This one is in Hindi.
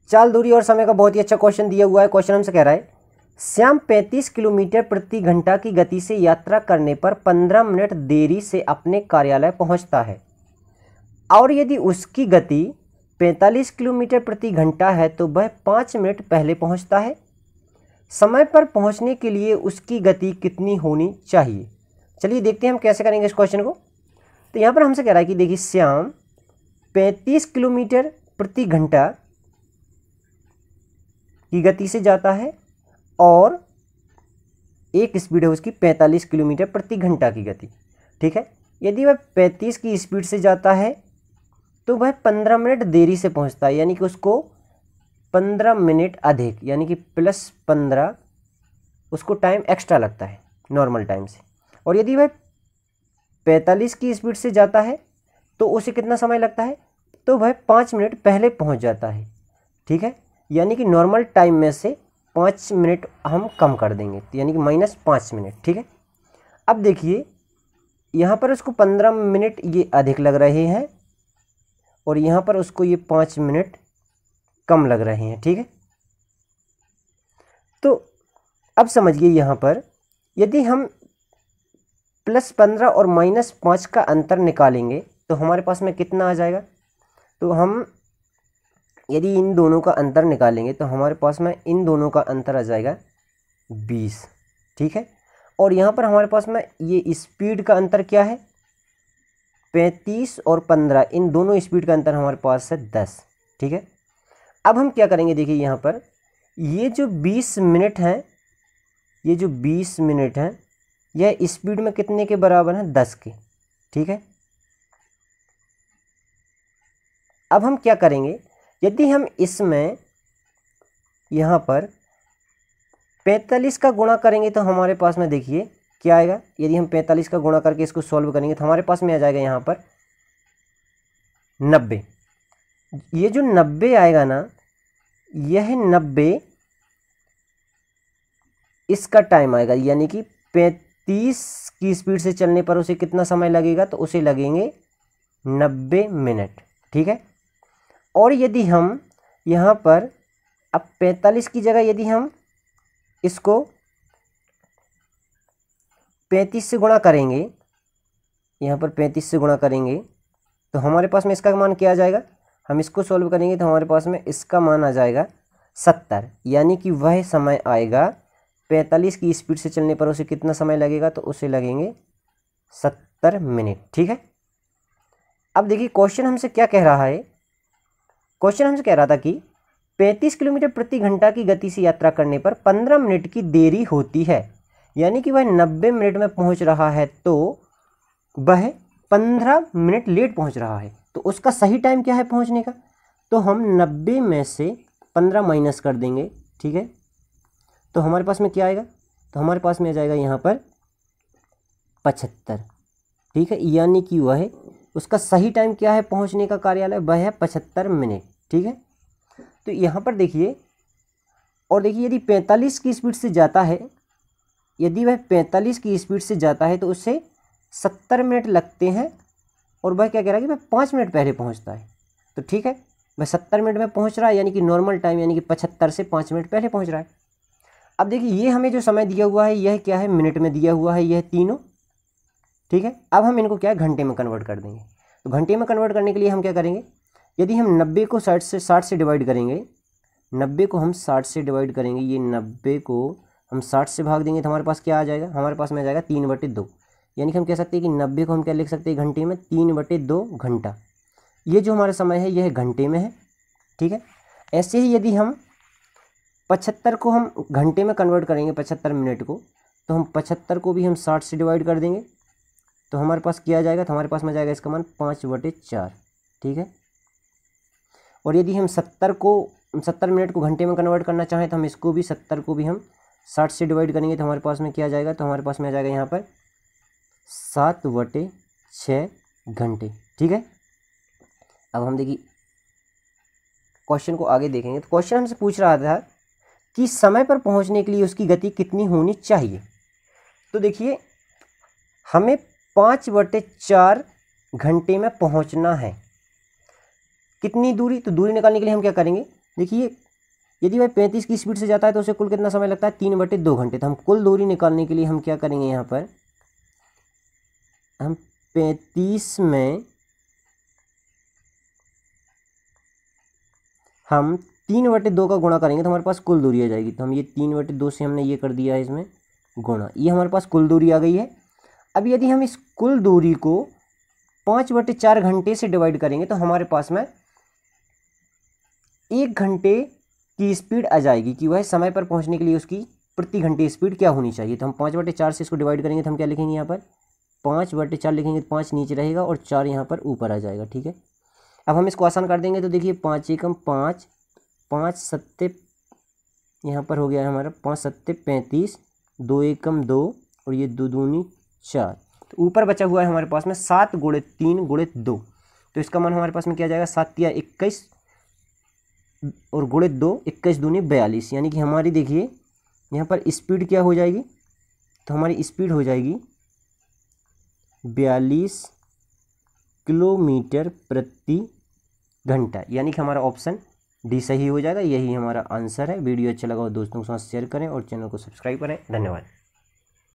चाल, दूरी और समय का बहुत ही अच्छा क्वेश्चन दिया हुआ है। क्वेश्चन हमसे कह रहा है श्याम 35 किलोमीटर प्रति घंटा की गति से यात्रा करने पर 15 मिनट देरी से अपने कार्यालय पहुंचता है, और यदि उसकी गति 45 किलोमीटर प्रति घंटा है तो वह 5 मिनट पहले पहुंचता है। समय पर पहुंचने के लिए उसकी गति कितनी होनी चाहिए? चलिए देखते हैं हम कैसे करेंगे इस क्वेश्चन को। तो यहाँ पर हमसे कह रहा है कि देखिए श्याम 35 किलोमीटर प्रति घंटा की गति से जाता है और एक स्पीड है उसकी 45 किलोमीटर प्रति घंटा की गति, ठीक है। यदि वह 35 की स्पीड से जाता है तो वह 15 मिनट देरी से पहुंचता है, यानी कि उसको 15 मिनट अधिक यानी कि +15 उसको टाइम एक्स्ट्रा लगता है नॉर्मल टाइम से। और यदि वह 45 की स्पीड से जाता है तो उसे कितना समय लगता है? तो वह 5 मिनट पहले पहुंच जाता है, ठीक है। यानी कि नॉर्मल टाइम में से 5 मिनट हम कम कर देंगे, यानी कि -5 मिनट, ठीक है। अब देखिए यहाँ पर उसको 15 मिनट ये अधिक लग रहे हैं और यहाँ पर उसको ये 5 मिनट कम लग रहे हैं, ठीक है। तो अब समझिए यहाँ पर यदि हम +15 और -5 का अंतर निकालेंगे तो हमारे पास में कितना आ जाएगा? तो हम यदि इन दोनों का अंतर निकालेंगे तो हमारे पास में इन दोनों का अंतर आ जाएगा 20, ठीक है। और यहाँ पर हमारे पास में ये स्पीड का अंतर क्या है? 35 और 15, इन दोनों स्पीड का अंतर हमारे पास है 10, ठीक है। अब हम क्या करेंगे, देखिए यहाँ पर ये जो 20 मिनट हैं, ये जो 20 मिनट हैं यह स्पीड में कितने के बराबर है? 10 के, ठीक है। अब हम क्या करेंगे, यदि हम इसमें यहाँ पर 45 का गुणा करेंगे तो हमारे पास में देखिए क्या आएगा। यदि हम 45 का गुणा करके इसको सॉल्व करेंगे तो हमारे पास में आ जाएगा यहाँ पर 90। ये जो 90 आएगा ना, यह 90 इसका टाइम आएगा, यानी कि 35 की स्पीड से चलने पर उसे कितना समय लगेगा? तो उसे लगेंगे 90 मिनट, ठीक है। और यदि हम यहाँ पर अब 45 की जगह यदि हम इसको 35 से गुणा करेंगे, यहाँ पर 35 से गुणा करेंगे तो हमारे पास में इसका मान क्या आ जाएगा? हम इसको सॉल्व करेंगे तो हमारे पास में इसका मान आ जाएगा 70, यानी कि वह समय आएगा 45 की स्पीड से चलने पर उसे कितना समय लगेगा? तो उसे लगेंगे 70 मिनट, ठीक है। अब देखिए क्वेश्चन हमसे क्या कह रहा है। क्वेश्चन हमसे कह रहा था कि 35 किलोमीटर प्रति घंटा की गति से यात्रा करने पर 15 मिनट की देरी होती है, यानी कि वह 90 मिनट में पहुंच रहा है तो वह 15 मिनट लेट पहुंच रहा है। तो उसका सही टाइम क्या है पहुंचने का? तो हम 90 में से 15 माइनस कर देंगे, ठीक है। तो हमारे पास में क्या आएगा? तो हमारे पास में आ जाएगा यहाँ पर 75, ठीक है। यानी कि वह उसका सही टाइम क्या है पहुंचने का कार्यालय? वह है 75 मिनट, ठीक है। तो यहाँ पर देखिए, और देखिए यदि 45 की स्पीड से जाता है, यदि वह 45 की स्पीड से जाता है तो उससे 70 मिनट लगते हैं और वह क्या कह रहा है कि वह 5 मिनट पहले पहुंचता है। तो ठीक है, वह 70 मिनट में पहुंच रहा है, यानी कि नॉर्मल टाइम यानी कि 75 से 5 मिनट पहले पहुंच रहा है। अब देखिए ये हमें जो समय दिया हुआ है यह क्या है? मिनट में दिया हुआ है, यह तीनों, ठीक है। अब हम इनको क्या है? घंटे में कन्वर्ट कर देंगे। तो घंटे में कन्वर्ट करने के लिए हम क्या करेंगे? यदि हम 90 को 60 से डिवाइड करेंगे, 90 को हम 60 से डिवाइड करेंगे, ये 90 को हम 60 से भाग देंगे तो हमारे पास क्या आ जाएगा? हमारे पास में आ जाएगा 3/2, यानी कि हम कह सकते हैं कि 90 को हम क्या लिख सकते हैं घंटे में? 3/2 घंटा। ये जो हमारा समय है यह घंटे में है, ठीक है। ऐसे ही यदि हम 75 को हम घंटे में कन्वर्ट करेंगे, 75 मिनट को, तो हम 75 को भी हम 60 से डिवाइड कर देंगे तो हमारे पास क्या आ जाएगा? तो हमारे पास में जाएगा इसका मान 5/4, ठीक है। और यदि हम 70 मिनट को घंटे में कन्वर्ट करना चाहें तो हम इसको भी 70 को भी हम 60 से डिवाइड करेंगे तो हमारे पास में क्या आ जाएगा? तो हमारे पास में आ जाएगा यहाँ पर 7/6 घंटे, ठीक है। अब हम देखिए क्वेश्चन को आगे देखेंगे। तो क्वेश्चन हमसे पूछ रहा था कि समय पर पहुंचने के लिए उसकी गति कितनी होनी चाहिए। तो देखिए हमें 5/4 घंटे में पहुंचना है। कितनी दूरी? तो दूरी निकालने के लिए हम क्या करेंगे? देखिए यदि भाई 35 की स्पीड से जाता है तो उसे कुल कितना समय लगता है, 3/2 घंटे। तो हम कुल दूरी निकालने के लिए हम क्या करेंगे, यहाँ पर हम 35 में हम 3/2 का गुणा करेंगे तो हमारे पास कुल दूरी आ जाएगी। तो हम ये 3/2 से हमने ये कर दिया है इसमें गुणा, ये हमारे पास कुल दूरी आ गई है। अब यदि हम इस कुल दूरी को 5/4 घंटे से डिवाइड करेंगे तो हमारे पास में 1 घंटे की स्पीड आ जाएगी कि वह समय पर पहुंचने के लिए उसकी प्रति घंटे स्पीड क्या होनी चाहिए। तो हम 5/4 से इसको डिवाइड करेंगे तो हम क्या लिखेंगे, यहाँ पर 5/4 लिखेंगे तो 5 नीचे रहेगा और 4 यहाँ पर ऊपर आ जाएगा। ठीक है, अब हम इसको आसान कर देंगे तो देखिए 5 एकम 5, 5 सत्ते यहाँ पर हो गया है हमारा 5 सत्ते 35, 2 एकम 2 और ये 2 दूनी 4। तो ऊपर बचा हुआ है हमारे पास में 7 × 3 × 2। तो इसका मान हमारे पास में क्या जाएगा, 7 या 21 और गुणित 2, 21 दूनी 42। यानी कि हमारी देखिए यहाँ पर स्पीड क्या हो जाएगी, तो हमारी स्पीड हो जाएगी 42 किलोमीटर प्रति घंटा। यानी कि हमारा ऑप्शन डी सही हो जाएगा। यही हमारा आंसर है। वीडियो अच्छा लगा हो दोस्तों के साथ शेयर करें और चैनल को सब्सक्राइब करें। धन्यवाद।